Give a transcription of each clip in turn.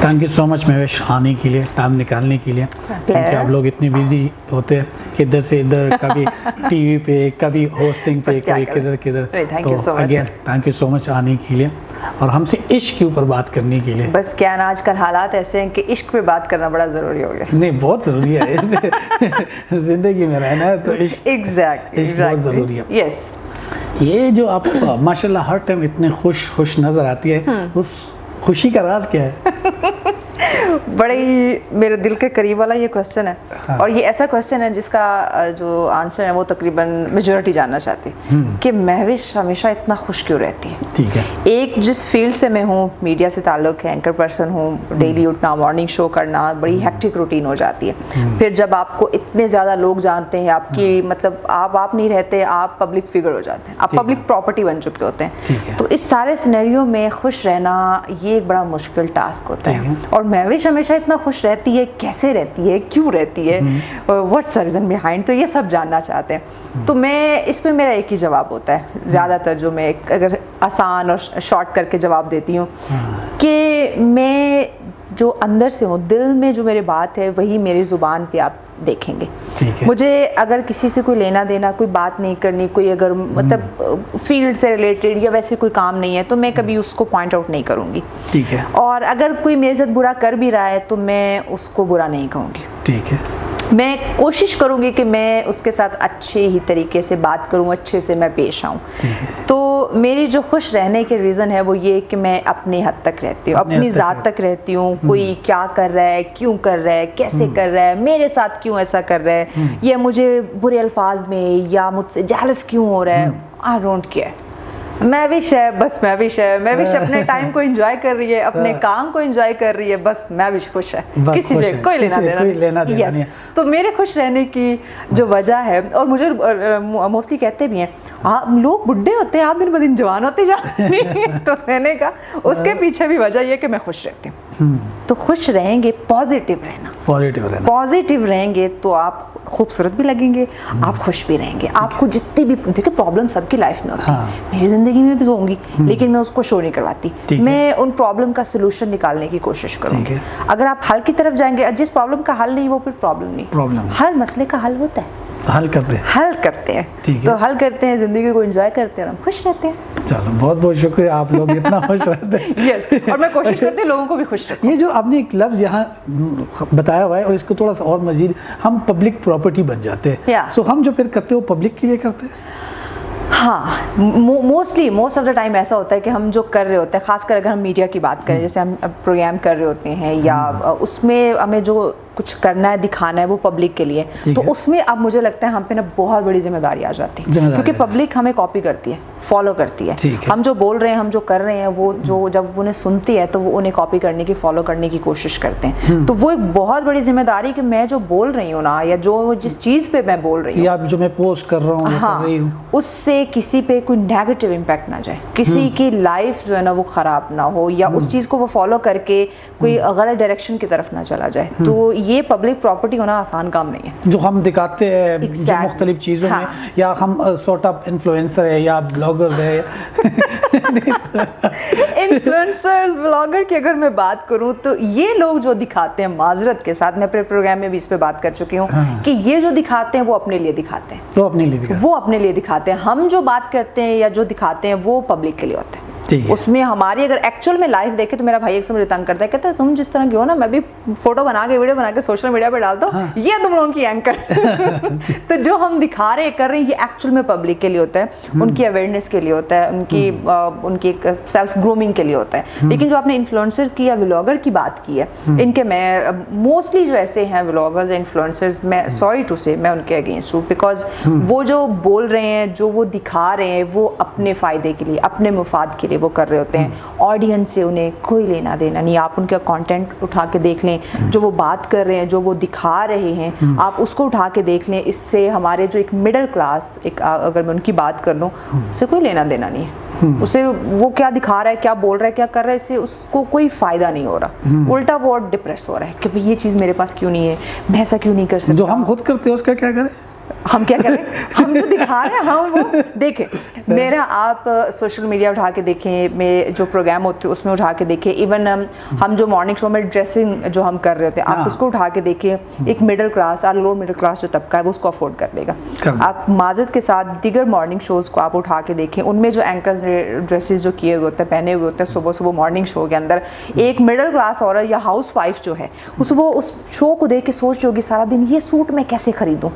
Thank you so much Mahwish, आने के लिए, टाइम निकालने के लिए, क्योंकि आप लोग इतने बिजी होते हैं कि इधर से इधर, कभी टीवी पे, कभी होस्टिंग पे, कभी किधर किधर। तो again thank you so much आने के लिए और हमसे इश्क के ऊपर बात करने के लिए। बस क्या ना, आजकल हालात ऐसे हैं कि इश्क पे बात करना बड़ा ज़रूरी हो गया। नहीं, बहुत ज़रूरी है ज़िंदगी में रहना है तो इश्क बहुत ज़रूरी है। यस, ये जो आप माशाल्लाह हर टाइम इतने खुश नज़र आती है, उस खुशी का राज क्या है? बड़े ही मेरे दिल के करीब वाला ये क्वेश्चन है। हाँ। और ये ऐसा क्वेश्चन है जिसका जो आंसर है वो तकरीबन मेजॉरिटी जानना चाहती है कि महविश हमेशा इतना खुश क्यों रहती है। ठीक है। एक जिस फील्ड से मैं हूँ, मीडिया से ताल्लुक़ है, एंकर पर्सन हूँ, डेली उठना, मॉर्निंग शो करना, बड़ी हेक्टिक रूटीन हो जाती है। फिर जब आपको इतने ज़्यादा लोग जानते हैं, आपकी मतलब आप नहीं रहते, आप पब्लिक फिगर हो जाते हैं, आप पब्लिक प्रॉपर्टी बन चुके होते हैं। तो इस सारे सिनेरियो में खुश रहना ये एक बड़ा मुश्किल टास्क होता है। और महविश हमेशा इतना खुश रहती है, कैसे रहती है, क्यों रहती है, व्हाट्स रीजन बिहाइंड, तो ये सब जानना चाहते हैं। तो मैं इसमें मेरा एक ही जवाब होता है ज़्यादातर, जो मैं अगर आसान और शॉर्ट करके जवाब देती हूँ कि मैं जो अंदर से हूँ, दिल में जो मेरी बात है वही मेरी ज़ुबान पे आप देखेंगे। मुझे अगर किसी से कोई लेना देना, कोई बात नहीं करनी, कोई अगर मतलब फील्ड से रिलेटेड या वैसे कोई काम नहीं है तो मैं कभी उसको पॉइंट आउट नहीं करूँगी। ठीक है। और अगर कोई मेरे साथ बुरा कर भी रहा है तो मैं उसको बुरा नहीं कहूँगी। ठीक है। मैं कोशिश करूँगी कि मैं उसके साथ अच्छे ही तरीके से बात करूँ, अच्छे से मैं पेश आऊँ। तो मेरी जो खुश रहने के रीज़न है वो ये कि मैं अपनी हद तक रहती हूँ, अपनी ज़ात तक रहती हूँ। कोई क्या कर रहा है, क्यों कर रहा है, कैसे कर रहा है, मेरे साथ क्यों ऐसा कर रहा है, या मुझे बुरे अल्फाज में या मुझसे जेलस क्यों हो रहा है, आई डोंट केयर। महविश है, बस महविश है। महविश अपने टाइम को एंजॉय कर रही है, अपने काम को एंजॉय कर रही है, बस महविश खुश है, किसी से कोई लेना देना नहीं। तो मेरे खुश रहने की जो वजह है, और मुझे मोस्टली कहते भी हैं, आप लोग बुढ़े होते हैं, आप दिन ब दिन जवान होते जा रहे हैं। तो मैंने कहा उसके पीछे भी वजह ये कि मैं खुश रहती हूँ। तो खुश रहेंगे, पॉजिटिव रहेंगे तो आप खूबसूरत भी लगेंगे, आप खुश भी रहेंगे। आपको जितनी भी देखिए प्रॉब्लम सबकी लाइफ में होती है, मेरी जिंदगी में भी तो होंगी, लेकिन मैं उसको शो नहीं करवाती। मैं उन प्रॉब्लम का सलूशन निकालने की कोशिश करूंगी। अगर आप हल की तरफ जाएंगे, जिस प्रॉब्लम का हल नहीं वो फिर प्रॉब्लम नहीं, हर मसले का हल होता है, हल करते हैं। तो हल करते हैं, जिंदगी को एंजॉय करते हैं और हम खुश रहते हैं। चलो, बहुत बहुत शुक्रिया, आप लोग इतना खुश रहते हैं। यस, और मैं कोशिश करती हूँ लोगों को भी खुश रखूं। ये जो आपने एक लफ्ज़ यहाँ बताया हुआ है, और इसको थोड़ा सा और मजीद, हम पब्लिक प्रॉपर्टी बन जाते हैं। सो हम जो फिर करते हैं वो पब्लिक के लिए करते हैं। हाँ, मोस्ट ऑफ द टाइम ऐसा होता है कि हम जो कर रहे होते हैं, खासकर अगर हम मीडिया की बात करें, जैसे हम प्रोग्राम कर रहे होते हैं या उसमें हमें जो कुछ करना है, दिखाना है, वो पब्लिक के लिए, तो उसमें अब मुझे लगता है हम पे ना बहुत बड़ी जिम्मेदारी आ जाती है, क्योंकि पब्लिक हमें कॉपी करती है, फॉलो करती है। हम जो बोल रहे हैं, हम जो कर रहे हैं, वो जो जब उन्हें सुनती है तो वो उन्हें कॉपी करने की, फॉलो करने की कोशिश करते हैं। तो वो एक बहुत बड़ी जिम्मेदारी कि मैं जो बोल रही हूँ ना, या जो जिस चीज़ पे मैं बोल रही हूँ, या जो मैं पोस्ट कर रहा हूँ, उससे किसी पे कोई नेगेटिव इम्पैक्ट ना जाए, किसी की लाइफ जो है ना वो ख़राब ना हो, या उस चीज़ को वो फॉलो करके कोई गलत डायरेक्शन की तरफ ना चला जाए। तो ये पब्लिक प्रॉपर्टी होना आसान काम नहीं है। जो हम दिखाते हैं जो मुख्तलिफ चीज़ों में, या हम सॉर्ट ऑफ इन्फ्लुएंसर है या ब्लॉगर है। इन्फ्लुएंसर्स, ब्लॉगर की अगर मैं बात करूं तो ये लोग जो दिखाते हैं, माजरत के साथ, मैं अपने प्रोग्राम में भी इस पे बात कर चुकी हूँ कि ये जो दिखाते हैं वो अपने लिए दिखाते हैं, वो अपने लिए दिखाते हैं। हम जो बात करते हैं या जो दिखाते हैं वो पब्लिक के लिए होता है। उसमें हमारी अगर एक्चुअल में लाइफ देखे, तो मेरा भाई एक से मुझे तंग करता है, कहता है तुम जिस तरह की हो ना, मैं भी फोटो बना के, वीडियो बना के सोशल मीडिया पे डाल दो, ये तुम लोगों की एंकर। तो जो हम दिखा रहे कर रहे हैं, ये एक्चुअल में पब्लिक के लिए होता है, उनकी अवेयरनेस के लिए होता है, उनकी सेल्फ ग्रूमिंग के लिए होता है। लेकिन जो आपने इन्फ्लुएंसर्स की या व्लॉगर की बात की है, इनके मैं मोस्टली जो ऐसे हैं व्लॉगर्स या इन्फ्लुएंसर्स, मैं सॉरी टू से मैं उनके अगेंस्ट हूँ, बिकॉज वो जो बोल रहे हैं, जो वो दिखा रहे हैं, वो अपने फ़ायदे के लिए, अपने मुफाद के लिए वो कर रहे होते हैं। ऑडियंस से उन्हें कोई लेना देना नहीं। आप उनका कंटेंट उठा के देख लें, जो वो बात कर रहे हैं, जो वो दिखा रहे हैं, आप उसको उठा के देख लें। इससे हमारे जो एक मिडिल क्लास, एक अगर मैं उनकी बात कर लूँ, उससे कोई लेना देना नहीं है। उसे वो क्या दिखा रहा है, क्या बोल रहा है, क्या कर रहा है, इससे उसको कोई फ़ायदा नहीं हो रहा। उल्टा वो डिप्रेस हो रहा है कि भाई ये चीज़ मेरे पास क्यों नहीं है, मैं ऐसा क्यों नहीं कर सकता। जो हम खुद करते हैं उसका क्या करें? हम क्या करें, हम जो दिखा रहे हैं हम वो देखें। मेरा आप सोशल मीडिया उठा के देखें, मैं जो प्रोग्राम होते हैं उसमें उठा के देखें, इवन हम जो मॉर्निंग शो में ड्रेसिंग जो हम कर रहे होते हैं आप उसको उठा के देखें। एक मिडिल क्लास और लोअर मिडिल क्लास जो तबका है वो उसको अफोर्ड कर लेगा। आप माजरत के साथ दीगर मॉर्निंग शोज़ को आप उठा के देखें, उनमें जो एंकर्स ने ड्रेसेस जो किए हुए होते हैं, पहने हुए होते हैं सुबह सुबह मॉर्निंग शो के अंदर, एक मिडिल क्लास औरत या हाउस वाइफ जो है वो उस शो को देख के सोच रही होगी सारा दिन ये सूट मैं कैसे खरीदूं।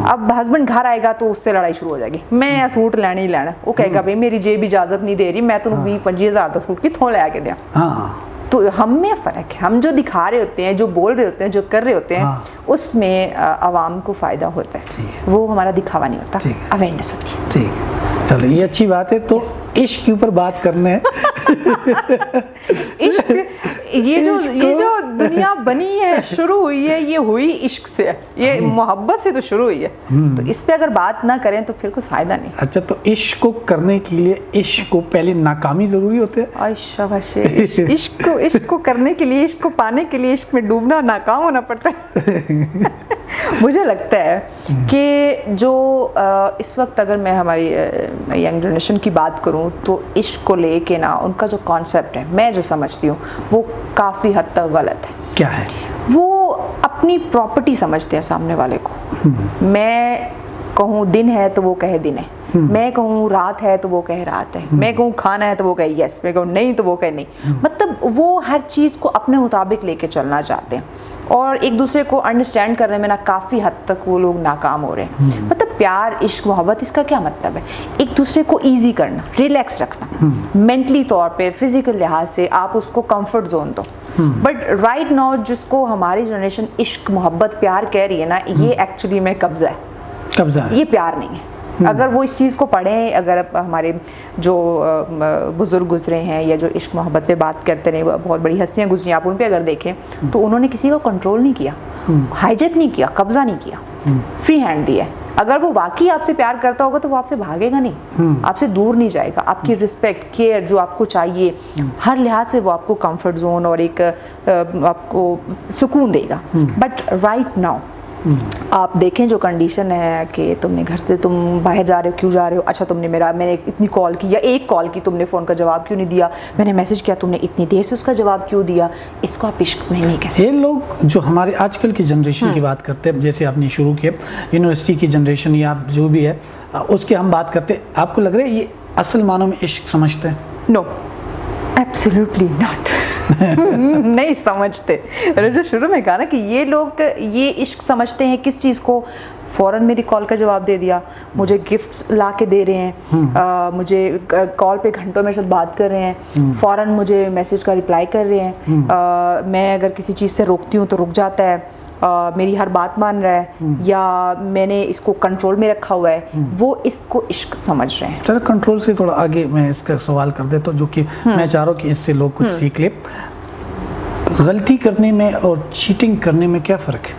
अब हस्बैंड घर आएगा तो उससे लड़ाई शुरू हो जाएगी, मैं सूट लेना ही लेना। वो कहेगा भाई मेरी जेब इजाजत नहीं दे रही, मैं तो 20-25 हज़ार का सूट कितों ले आके दिया। तो हम में फ़र्क है, हम जो दिखा रहे होते हैं, जो बोल रहे होते हैं, जो कर रहे होते हैं उसमें आवाम को फ़ायदा होता है, वो हमारा दिखावा नहीं होता, अवेयरनेस होती है। ठीक, चलो ये अच्छी बात है। तो इश्क के ऊपर बात करने हैं। इश्क, ये जो दुनिया बनी है, शुरू हुई है, ये हुई इश्क से, ये मोहब्बत से तो शुरू हुई है। तो इस पे अगर बात ना करें तो फिर कोई फायदा नहीं। अच्छा, तो इश्क को करने के लिए इश्क को पहले नाकामी जरूरी होती है? इश्क को करने के लिए, इश्क को पाने के लिए इश्क में डूबना, नाकाम होना पड़ता है। मुझे लगता है कि जो इस वक्त अगर मैं हमारी यंग जनरेशन की बात करूं तो इश्क को लेके ना उनका जो कॉन्सेप्ट है, मैं जो समझती हूँ वो काफ़ी हद तक गलत है। क्या है? वो अपनी प्रॉपर्टी समझते हैं सामने वाले को। मैं कहूँ दिन है तो वो कहे दिन है, मैं कहूँ रात है तो वो कहे रात है, मैं कहूँ खाना है तो वो कहे यस, मैं कहूँ नहीं तो वो कहे नहीं। मतलब वो हर चीज़ को अपने मुताबिक लेके चलना चाहते हैं और एक दूसरे को अंडरस्टैंड करने में ना काफ़ी हद तक वो लोग नाकाम हो रहे हैं। मतलब प्यार, इश्क, मोहब्बत, इसका क्या मतलब है? एक दूसरे को ईजी करना, रिलैक्स रखना, मेंटली तौर पे, फिजिकल लिहाज से आप उसको कंफर्ट जोन दो। बट राइट नाउ जिसको हमारी जनरेशन इश्क, मोहब्बत, प्यार कह रही है ना, ये एक्चुअली में कब्जा है, ये प्यार नहीं है। अगर वो इस चीज़ को पढ़ें, अगर हमारे जो बुज़ुर्ग गुजरे हैं या जो इश्क मोहब्बत पे बात करते रहे, बहुत बड़ी हस्तियाँ गुजरी, आप उन पे अगर देखें तो उन्होंने किसी को कंट्रोल नहीं किया, हाईजैक नहीं किया, कब्जा नहीं किया, फ्री हैंड दिया। अगर वो वाकई आपसे प्यार करता होगा तो वो आपसे भागेगा नहीं, आपसे दूर नहीं जाएगा, आपकी रिस्पेक्ट, केयर जो आपको चाहिए हर लिहाज से वो आपको कंफर्ट जोन और एक आपको सुकून देगा। बट राइट नाउ आप देखें जो कंडीशन है कि तुमने घर से तुम बाहर जा रहे हो, क्यों जा रहे हो? अच्छा मैंने इतनी कॉल की या एक कॉल की, तुमने फ़ोन का जवाब क्यों नहीं दिया? मैंने मैसेज किया, तुमने इतनी देर से उसका जवाब क्यों दिया? इसको आप इश्क में नहीं कह सकते। ये लोग जो हमारे आजकल की जनरेशन की बात करते हैं, जैसे आपने शुरू किया यूनिवर्सिटी की जनरेशन या जो भी है उसकी हम बात करते हैं, आपको लग रहा है ये असल मानों में इश्क समझते हैं? No, absolutely not. नहीं समझते। जो शुरू में कहा ना कि ये लोग ये इश्क समझते हैं किस चीज़ को? फ़ौरन मेरी कॉल का जवाब दे दिया, मुझे गिफ्ट्स ला के दे रहे हैं, मुझे कॉल पे घंटों मेरे साथ बात कर रहे हैं, फ़ौरन मुझे मैसेज का रिप्लाई कर रहे हैं, मैं अगर किसी चीज़ से रोकती हूँ तो रुक जाता है, मेरी हर बात मान रहा है, या मैंने इसको कंट्रोल में रखा हुआ है, वो इसको इश्क समझ रहे हैं। चलो कंट्रोल से थोड़ा आगे मैं इसका सवाल कर देता हूँ, जो कि मैं चाह रहा हूँ कि इससे लोग कुछ सीख ले। गलती करने में और चीटिंग करने में क्या फ़र्क है?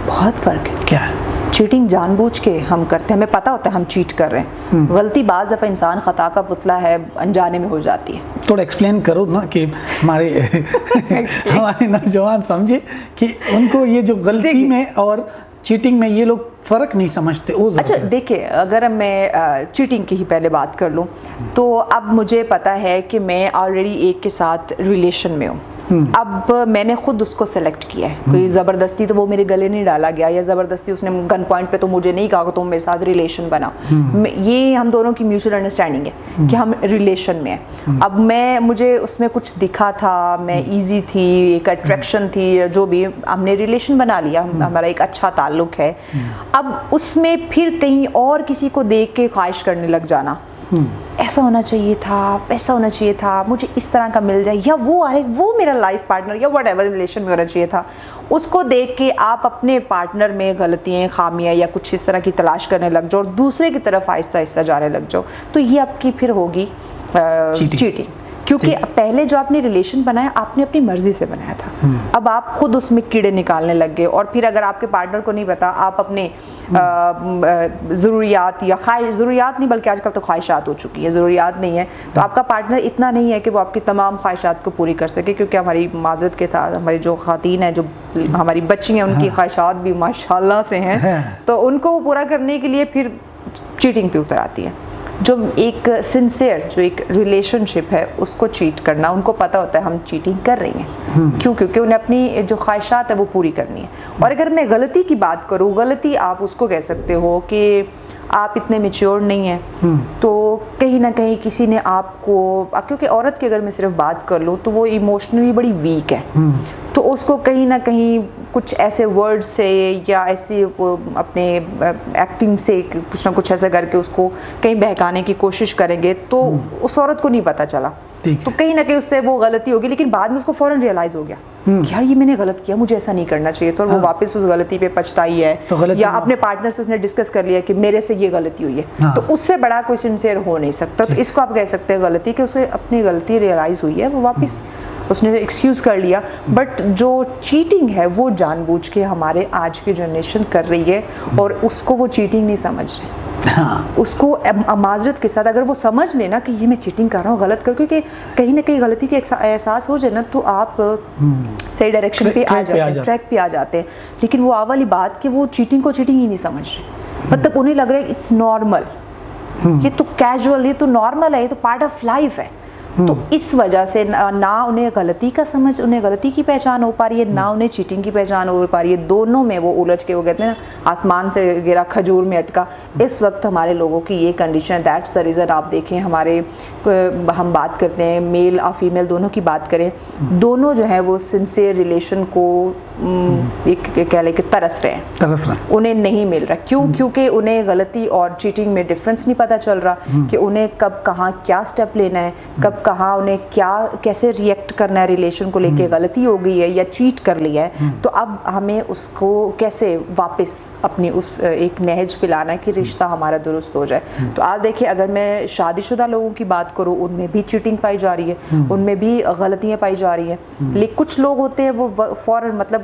बहुत फ़र्क है। क्या है? चीटिंग जानबूझ के हम करते हैं, हमें पता होता है हम चीट कर रहे हैं। गलती बाज़ दफ़ा इंसान ख़ता का पुतला है, अनजाने में हो जाती है। थोड़ा एक्सप्लेन करो ना कि हमारे नौजवान समझे कि उनको ये जो गलती में और चीटिंग में ये लोग फ़र्क नहीं समझते। अच्छा देखिए, अगर मैं चीटिंग की ही पहले बात कर लूँ तो अब मुझे पता है कि मैं ऑलरेडी एक के साथ रिलेशन में हूँ, अब मैंने खुद उसको सेलेक्ट किया है, कोई ज़बरदस्ती तो वो मेरे गले नहीं डाला गया, या ज़बरदस्ती उसने गन पॉइंट पे तो मुझे नहीं कहा कि तुम मेरे साथ रिलेशन बनाओ। ये हम दोनों की म्यूचुअल अंडरस्टैंडिंग है कि हम रिलेशन में हैं। अब मुझे उसमें कुछ दिखा था, मैं इजी थी, एक अट्रैक्शन थी, जो भी, हमने रिलेशन बना लिया, हमारा एक अच्छा ताल्लुक है। अब उसमें फिर कहीं और किसी को देख के ख्वाहिश करने लग जाना, ऐसा होना चाहिए था, वैसा होना चाहिए था, मुझे इस तरह का मिल जाए, या वो मेरा लाइफ पार्टनर या व्हाटएवर रिलेशन में होना चाहिए था, उसको देख के आप अपने पार्टनर में गलतियाँ, खामियां या कुछ इस तरह की तलाश करने लग जाओ और दूसरे की तरफ आहिस्ता आहिस्ता जाने लग जाओ, तो ये आपकी फिर होगी चीटिंग। क्योंकि पहले जो आपने रिलेशन बनाया आपने अपनी मर्जी से बनाया था, अब आप खुद उसमें कीड़े निकालने लग गए। और फिर अगर आपके पार्टनर को नहीं पता, आप अपने ज़रूरियात या ज़रूरियात नहीं बल्कि आजकल तो ख्वाहिशात हो चुकी है, ज़रूरियात नहीं है, तो आपका पार्टनर इतना नहीं है कि वो आपकी तमाम ख्वाहिशात को पूरी कर सके। क्योंकि हमारी माजरत के साथ हमारी जो ख़ातीन हैं, जो हमारी बच्ची हैं, उनकी ख्वाहिशात भी माशाल्लाह से हैं, तो उनको वो पूरा करने के लिए फिर चीटिंग पे उतर आती है। जो एक सिंसियर जो एक रिलेशनशिप है उसको चीट करना, उनको पता होता है हम चीटिंग कर रही हैं, क्यों? क्योंकि उन्हें अपनी जो ख्वाहिशात है वो पूरी करनी है। और अगर मैं गलती की बात करूँ, गलती आप उसको कह सकते हो कि आप इतने मैच्योर नहीं हैं, तो कहीं ना कहीं किसी ने आपको, क्योंकि औरत की अगर मैं सिर्फ बात कर लूँ तो वो इमोशनली बड़ी वीक है, तो उसको कहीं ना कहीं कुछ ऐसे वर्ड से या ऐसे अपने एक्टिंग से कुछ ना कुछ ऐसा करके उसको कहीं बहकाने की कोशिश करेंगे, तो उस औरत को नहीं पता चला, तो कहीं ना कहीं उससे वो गलती होगी। लेकिन बाद में उसको फौरन रियलाइज हो गया कि यार ये मैंने गलत किया, मुझे ऐसा नहीं करना चाहिए, तो वो वापस उस गलती पे पछताई है, या अपने पार्टनर से उसने डिस्कस कर लिया कि मेरे से ये गलती हुई है, तो उससे बड़ा कोई सिंसियर हो नहीं सकता। तो इसको आप कह सकते हैं गलती, कि उसे अपनी गलती रियलाइज हुई है, वो वापस उसने एक्सक्यूज कर लिया। बट जो चीटिंग है वो जानबूझ के हमारे आज की जनरेशन कर रही है, और उसको वो चीटिंग नहीं समझ रहे। उसको माजरत के साथ अगर वो समझ लेना कि ये मैं चीटिंग कर रहा हूँ, गलत कर, क्योंकि कहीं ना कहीं गलती के एहसास हो जाए ना, तो आप सही डायरेक्शन पे आ जाते हैं, ट्रैक पे आ जाते हैं। लेकिन वो आ वाली बात कि वो चीटिंग को चीटिंग ही नहीं समझ रहे, मतलब उन्हें लग रहा है इट्स नॉर्मल, ये तो कैजुअल, ये तो नॉर्मल है, ये तो पार्ट ऑफ लाइफ है। तो इस वजह से ना उन्हें गलती का समझ, उन्हें गलती की पहचान हो पा रही है, ना उन्हें चीटिंग की पहचान हो पा रही है। दोनों में वो उलझ के, वो कहते हैं ना आसमान से गिरा खजूर में अटका। इस वक्त हमारे लोगों की ये कंडीशन है। दैट्स द रीज़न आप देखें हमारे, हम बात करते हैं मेल और फीमेल दोनों की बात करें, दोनों जो है वो सिंसियर रिलेशन को एक कह लें कि तरस रहे हैं, उन्हें नहीं मिल रहा। क्यों? क्योंकि उन्हें गलती और चीटिंग में डिफरेंस नहीं पता चल रहा कि उन्हें कब कहाँ क्या स्टेप लेना है, कब कहाँ उन्हें क्या कैसे रिएक्ट करना है रिलेशन को लेके। गलती हो गई है या चीट कर लिया है, तो अब हमें उसको कैसे वापस अपनी उस एक नहज पे लाना है कि रिश्ता हमारा दुरुस्त हो जाए। तो आप देखिए, अगर मैं शादीशुदा लोगों की बात करूँ, उनमें भी चीटिंग पाई जा रही है, उनमें भी गलतियाँ पाई जा रही हैं। लेकिन कुछ लोग होते हैं वो फौरन, मतलब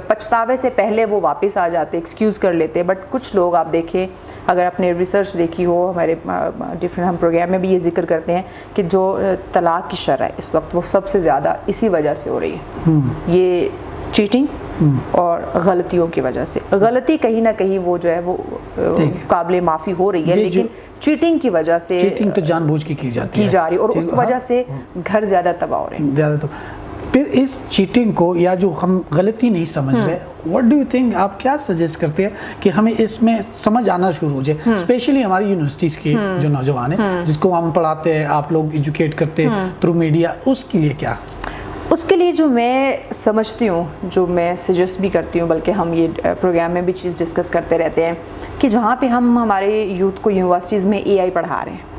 पछतावे से पहले वो वापस आ जाते, एक्सक्यूज़ कर लेते। बट कुछ लोग आप देखें, अगर आपने रिसर्च देखी हो, हमारे डिफरेंट हम प्रोग्राम में भी ये जिक्र करते हैं कि जो तलाक की शरह है इस वक्त वो सबसे ज़्यादा इसी वजह से हो रही है, ये चीटिंग और गलतियों की वजह से। गलती कहीं ना कहीं वो जो है वो काबिल माफ़ी हो रही है, लेकिन चीटिंग की वजह से, चीटिंग तो जानबूझ के की जा रही और उस वजह से घर ज़्यादा तबाह हो रहे हैं। ज़्यादा तो फिर इस चीटिंग को, या जो हम गलती नहीं समझ रहे, व्हाट डू यू थिंक, आप क्या सजेस्ट करते हैं कि हमें इसमें समझ आना शुरू हो जाए, स्पेशली हमारी यूनिवर्सिटीज़ के जो नौजवान हैं, जिसको हम पढ़ाते हैं, आप लोग एजुकेट करते हैं थ्रू मीडिया, उसके लिए क्या? उसके लिए जो मैं समझती हूँ, जो मैं सजेस्ट भी करती हूँ, बल्कि हम ये प्रोग्राम में भी चीज़ डिस्कस करते रहते हैं कि जहाँ पे हम हमारे यूथ को यूनिवर्सिटीज़ में AI पढ़ा रहे हैं,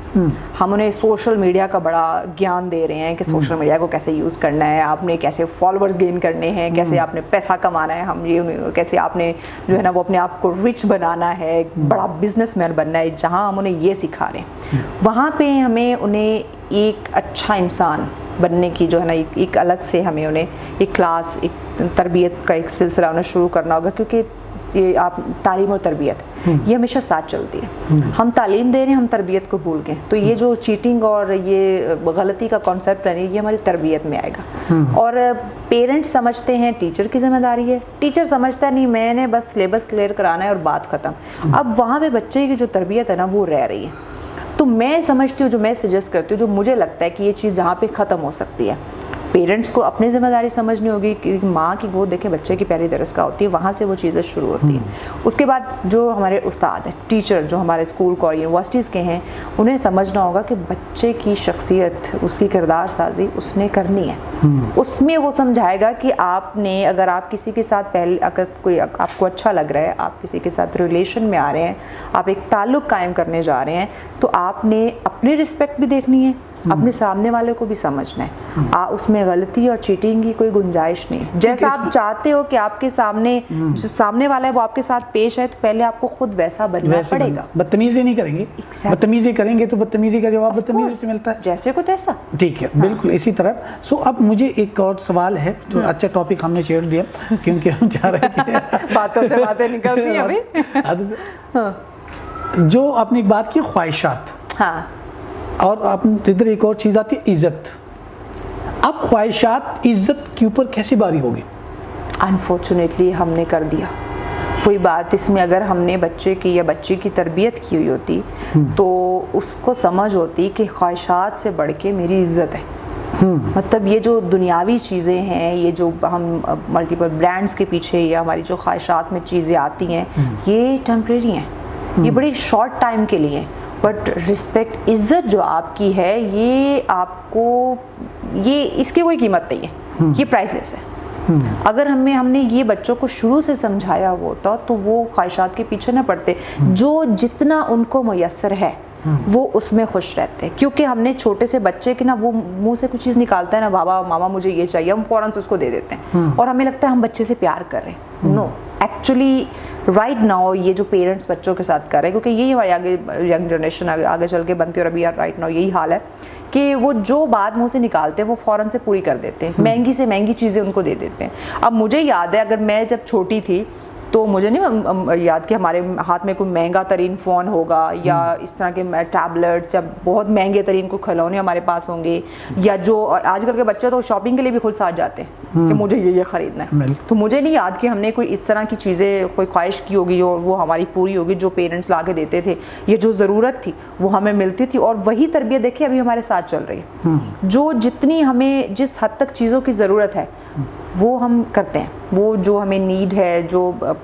हम उन्हें सोशल मीडिया का बड़ा ज्ञान दे रहे हैं कि सोशल मीडिया को कैसे यूज़ करना है, आपने कैसे फॉलोअर्स गेन करने हैं, कैसे आपने पैसा कमाना है, हम ये कैसे आपने जो है ना वो अपने आप को रिच बनाना है, बड़ा बिजनेसमैन बनना है। जहाँ हम उन्हें ये सिखा रहे हैं, वहाँ पे हमें उन्हें एक अच्छा इंसान बनने की जो है ना एक अलग से हमें उन्हें एक क्लास, एक तरबियत का एक सिलसिला उन्हें शुरू करना होगा। क्योंकि ये आप तालीम और तरबियत ये हमेशा साथ चलती है। हम तालीम दे रहे हैं, हम तरबियत को भूल गए, तो ये जो चीटिंग और ये गलती का कॉन्सेप्ट है ये हमारी तरबियत में आएगा। और पेरेंट्स समझते हैं टीचर की जिम्मेदारी है, टीचर समझता नहीं मैंने बस सिलेबस क्लियर कराना है और बात ख़त्म। अब वहाँ पे बच्चे की जो तरबियत है ना वो रह रही है। तो मैं समझती हूँ, जो मैं सजेस्ट करती हूँ, जो मुझे लगता है कि ये चीज़ जहाँ पे ख़त्म हो सकती है, पेरेंट्स को अपनी ज़िम्मेदारी समझनी होगी कि माँ की गोद देखें बच्चे की पहली दरस होती है, वहाँ से वो चीज़ें शुरू होती हैं। उसके बाद जो हमारे उस्ताद हैं, टीचर जो हमारे स्कूल कॉलेज यूनिवर्सिटीज़ के हैं, उन्हें समझना होगा कि बच्चे की शख्सियत, उसकी किरदार साजी उसने करनी है। उसमें वो समझाएगा कि आपने, अगर आप किसी के साथ पहले, अगर कोई आपको अच्छा लग रहा है, आप किसी के साथ रिलेशन में आ रहे हैं, आप एक ताल्लुक़ कायम करने जा रहे हैं, तो आपने अपनी रिस्पेक्ट भी देखनी है, अपने सामने वाले को भी समझना है। उसमें गलती और चीटिंग की कोई गुंजाइश नहीं है। जैसा आप चाहते हो कि आपके सामने जो सामने वाला है वो आपके साथ पेश है, तो पहले आपको खुद वैसा बनना पड़ेगा। बदतमीजी नहीं करेंगे, बदतमीजी करेंगे तो बदतमीजी का जवाब बदतमीजी से मिलता है, जैसे को तैसा। ठीक है, बिल्कुल इसी तरह। सो अब मुझे एक और सवाल है, जो अच्छा टॉपिक हमने छेड़ दिया क्योंकि हम चाह रहे हैं बातों से बातें निकलती हैं अभी। जो आपने एक बात की ख्वाहिशात, हाँ, और आप इधर एक और चीज़ आती है इज्जत। अब ख्वाहिशात इज्जत के ऊपर कैसी बारी होगी? अनफॉर्चुनेटली हमने कर दिया कोई बात। इसमें अगर हमने बच्चे की या बच्ची की तरबियत की हुई होती तो उसको समझ होती कि ख्वाहिशात से बढ़ के मेरी इज्जत है। मतलब ये जो दुनियावी चीज़ें हैं, ये जो हम मल्टीपल ब्रांड्स के पीछे या हमारी जो ख्वाहिशात में चीज़ें आती हैं, ये टेम्परेरी हैं, ये बड़ी शॉर्ट टाइम के लिए। बट रिस्पेक्ट, इज्जत जो आपकी है, ये आपको, ये इसकी कोई कीमत नहीं है, ये प्राइसलेस है। अगर हमने ये बच्चों को शुरू से समझाया होता तो वो ख्वाहिशात के पीछे न पड़ते, जो जितना उनको मुयस्सर है वो उसमें खुश रहते हैं। क्योंकि हमने छोटे से बच्चे की ना, वो मुंह से कुछ चीज़ निकालता है ना, बाबा मामा मुझे ये चाहिए, हम फ़ौरन से उसको दे देते हैं और हमें लगता है हम बच्चे से प्यार कर रहे हैं। नो, एक्चुअली राइट नाउ ये जो पेरेंट्स बच्चों के साथ कर रहे हैं, क्योंकि यही हमारी आगे यंग जनरेशन आगे चल के बनती है, और अभी राइट नाउ यही हाल है कि वो जो बात मुंह से निकालते हैं वो फ़ौरन से पूरी कर देते हैं, महंगी से महंगी चीज़ें उनको दे देते हैं। अब मुझे याद है, अगर मैं जब छोटी थी तो मुझे नहीं याद कि हमारे हाथ में कोई महंगा तरीन फ़ोन होगा या इस तरह के टैबलेट्स या बहुत महंगे तरीन कोई खिलौने हमारे पास होंगे, या जो आजकल के बच्चे तो शॉपिंग के लिए भी खुद साथ जाते हैं कि मुझे ये ख़रीदना है। तो मुझे नहीं याद कि हमने कोई इस तरह की चीज़ें कोई ख्वाहिश की होगी और वो हमारी पूरी होगी, जो पेरेंट्स ला के देते थे, ये जो ज़रूरत थी वो हमें मिलती थी। और वही तरबियत देखिए अभी हमारे साथ चल रही है। जो जितनी हमें जिस हद तक चीज़ों की ज़रूरत है वो हम करते हैं, वो जो हमें नीड है, जो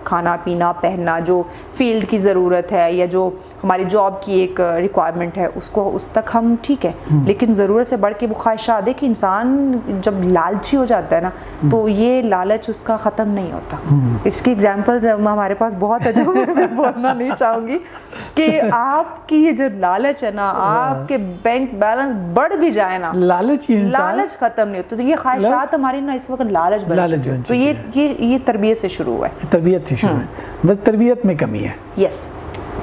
खाना पीना पहनना, जो फील्ड की ज़रूरत है या जो हमारी जॉब की एक रिक्वायरमेंट है, उसको उस तक हम ठीक है। लेकिन ज़रूरत से बढ़ के वो ख्वाहिशात, देखिए इंसान जब लालची हो जाता है ना, तो ये लालच उसका ख़त्म नहीं होता। इसकी एग्जांपल्स हमारे पास बहुत है, जो मैं बोलना नहीं चाहूँगी कि आपकी ये जो लालच है ना, आपके बैंक बैलेंस बढ़ भी जाए ना, लालच ख़त्म नहीं होता। तो ये ख्वाहिशात हमारी ना इस वक्त लालच बन, तो ये तरबियत से शुरू हुआ है। तरबियत से शुरू है, बस तरबियत में कमी है। यस,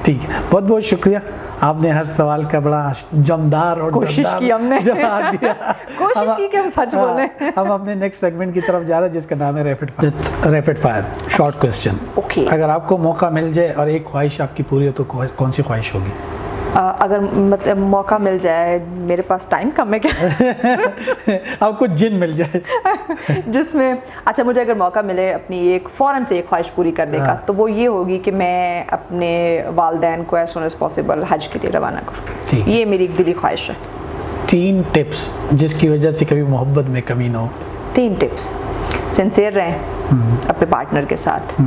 ठीक है, बहुत बहुत शुक्रिया। आपने हर सवाल का बड़ा जमदार और कोशिश की हमने जवाब दिया। कोशिश की कि हम सच बोलें। हम अपने नेक्स्ट सेगमेंट की तरफ जा रहे हैं, जिसका नाम है rapid fire short question. Okay, अगर आपको मौका मिल जाए और एक ख्वाहिश आपकी पूरी हो तो कौन सी ख्वाहिश होगी? अगर मतलब मौका मिल जाए, मेरे पास टाइम कम है क्या? आपको जिन मिल जाए जिसमें, अच्छा मुझे अगर मौका मिले अपनी एक फ़ौरन से एक ख्वाहिश पूरी करने का, तो वो ये होगी कि मैं अपने वालिदैन को एज सून एज पॉसिबल हज के लिए रवाना करूँ। ये मेरी एक दिली ख्वाहिश है। 3 टिप्स जिसकी वजह से कभी मोहब्बत में कमी ना हो। 3 टिप्स। सिंसियर रहें अपने पार्टनर के साथ,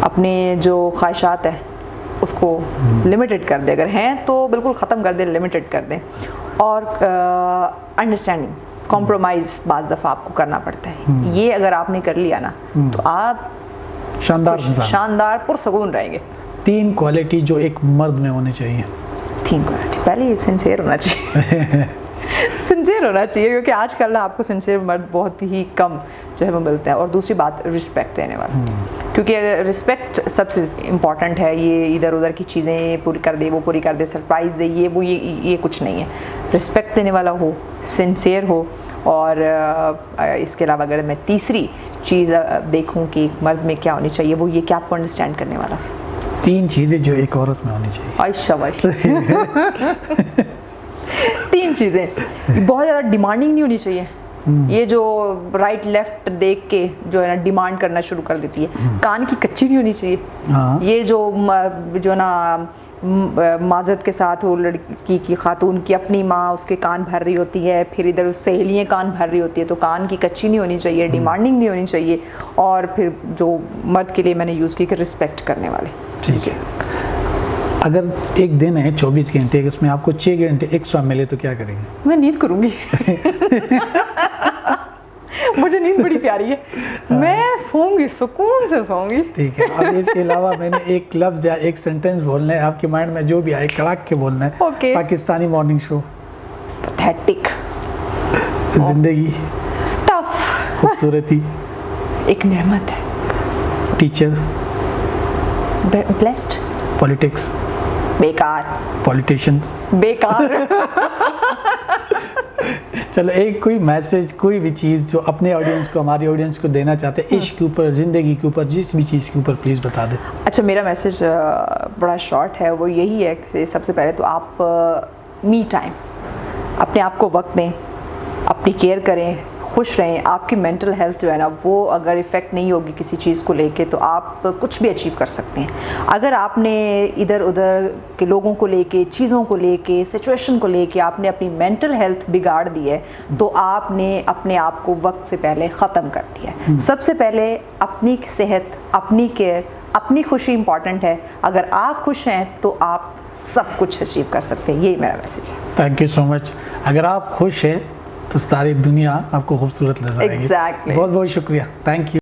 अपने जो ख्वाहिशात है उसको लिमिटेड कर दे, अगर हैं तो बिल्कुल ख़त्म कर दें, लिमिटेड कर दें। और अंडरस्टैंडिंग, कॉम्प्रोमाइज़ बाज़ दफ़ा आपको करना पड़ता है। ये अगर आपने कर लिया ना तो आप शानदार पुरसकून रहेंगे। 3 क्वालिटी जो एक मर्द में होने चाहिए। 3 क्वालिटी, पहले ये सिंसियर होना चाहिए। सिंसियर होना चाहिए, क्योंकि आजकल ना आपको सिंसियर मर्द बहुत ही कम जो है वो मिलते हैं। और दूसरी बात, रिस्पेक्ट देने वाला, क्योंकि अगर रिस्पेक्ट सबसे इम्पॉर्टेंट है। ये इधर उधर की चीज़ें पूरी कर दे, वो पूरी कर दे, सरप्राइज़ दे, ये कुछ नहीं है। रिस्पेक्ट देने वाला हो, सिंसियर हो। और इसके अलावा अगर मैं तीसरी चीज़ देखूं कि एक मर्द में क्या होनी चाहिए, वो ये कि आपको अंडरस्टैंड करने वाला। 3 चीज़ें जो एक औरत में होनी चाहिए। शाबाश। 3 चीज़ें, बहुत ज़्यादा डिमांडिंग नहीं होनी चाहिए। ये जो राइट लेफ्ट देख के जो है ना डिमांड करना शुरू कर देती है। कान की कच्ची नहीं होनी चाहिए। ये जो ना माजरत के साथ वो लड़की की खातून की अपनी माँ उसके कान भर रही होती है, फिर इधर सहेलियाँ कान भर रही होती है, तो कान की कच्ची नहीं होनी चाहिए, डिमांडिंग नहीं होनी चाहिए। और फिर जो मर्द के लिए मैंने यूज़ की कि रिस्पेक्ट करने वाले। ठीक है, अगर एक दिन है 24 घंटे, उसमें आपको 6 घंटे एक्स्ट्रा मिले तो क्या करेंगे? मैं नींद करूँगी। मुझे नींद बड़ी प्यारी है, मैं सोऊंगी, सुकून से सोऊंगी। ठीक है, अब इसके अलावा मैंने एक लफ्ज़ या एक सेंटेंस बोलना है, आपके माइंड में जो भी आए कड़ाक के बोलना है। Okay. Pakistani morning show. Pathetic, जिंदगी, टफ, खूबसूरती, एक नेमत है, टीचर, ब्लेस्ड, पॉलिटिक्स, बेकार, पॉलिटिशियंस, बेकार। चलो एक कोई मैसेज, कोई भी चीज़ जो अपने ऑडियंस को, हमारी ऑडियंस को देना चाहते हैं, इश्क के ऊपर, ज़िंदगी के ऊपर, जिस भी चीज़ के ऊपर, प्लीज़ बता दें। अच्छा, मेरा मैसेज बड़ा शॉर्ट है, वो यही है कि सबसे पहले तो आप मी टाइम, अपने आप को वक्त दें, अपनी केयर करें, खुश रहें। आपकी मेंटल हेल्थ जो है ना, वो अगर इफ़ेक्ट नहीं होगी किसी चीज़ को लेके तो आप कुछ भी अचीव कर सकते हैं। अगर आपने इधर उधर के लोगों को लेके, चीज़ों को लेके, सिचुएशन को लेके आपने अपनी मेंटल हेल्थ बिगाड़ दी है तो आपने अपने आप को वक्त से पहले ख़त्म कर दिया है। सबसे पहले अपनी सेहत, अपनी केयर, अपनी खुशी इंपॉर्टेंट है। अगर आप खुश हैं तो आप सब कुछ अचीव कर सकते हैं। यही मेरा मैसेज है। Thank you so much. अगर आप खुश हैं तो सारी दुनिया आपको खूबसूरत नजर आएगी। Exactly. बहुत बहुत शुक्रिया, थैंक यू।